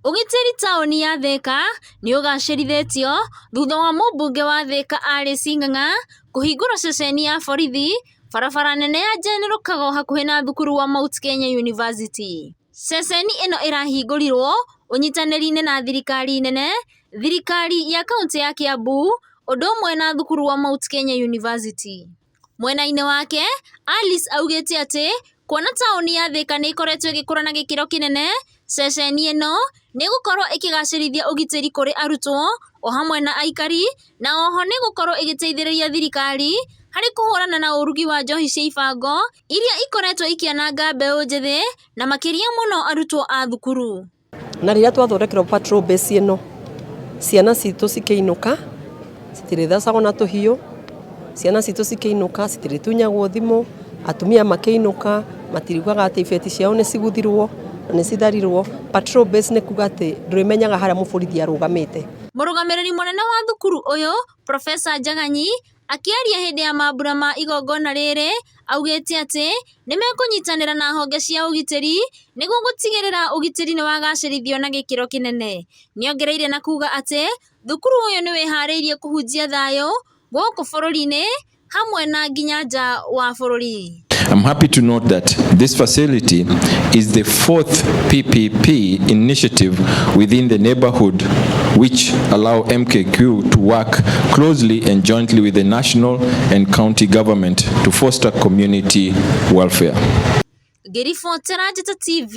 Ugitiri taoni ya Thika ni ugachirithitio thutha wa mũmbunge wa Thika ari Sing'ang'a kuhingũra ceceni ya borithi barabara nene ya General Kago hakuhĩ na thukuru wa Mount Kenya University. Ceceni ĩno ĩrahingũrirwo ũnyitanĩri-inĩ na thirikari nene, thirikari ya kaunti ya Kiambu, ũndũ ũmwe na thukuru wa Mount Kenya University. Mwena-inĩ wake, Alice augĩte atĩ kuona taoni ya Thika nĩ ĩkoretwo ĩgĩkũra na gĩkĩro kĩnene, ceceni ĩno nĩ gũkorwo ĩkĩgacĩrithia ũgitĩri kũrĩ arutwo o hamwe na aikari, na oho nĩ gũkorwo ĩgĩteithĩrĩria thirikari harĩ kũhũrana na ũrugi wa njohi cia ibango iria ikoretwo ikĩananga mbeũ njĩthĩ na makĩria mũno arutwo a thukuru. Na rĩrĩa twathondekerwo patrol base ĩno, ciana citũ cikĩinũka citirĩthacagwo na tũhiũ, ciana citũ cikĩinũka citirĩtunyagwo thimũ, atumia makĩinũka matiriugaga atĩ ibeti ciao nĩ ciguthirwo na nĩ citharirwo. Patrol base nĩ kuga atĩ ndũrĩmenyaga harĩa mũborithi arũgamĩte. Mũrũgamĩrĩri mũnene wa thukuru ũyũ Profesa Njag'anyi akĩaria hĩndĩ ya mambura ma igongona rĩrĩ augĩte atĩ nĩ mekũnyitanĩra na honge cia ũgitĩri nĩguo gũtigĩrĩra ũgitĩri nĩ wagacĩrithio na gĩkĩro kĩnene. Nĩongereire na kuga atĩ thukuru ũyũ nĩ wĩharĩirie kũhunjia thayũ gũkũ bũrũri-inĩ hamwe na nginya nja wa bũrũri. I'm happy to note that this facility is the 4th PPP initiative within the neighborhood which allow MKQ to work closely and jointly with the national and county government to foster community welfare. Ngĩribotera Njata TV.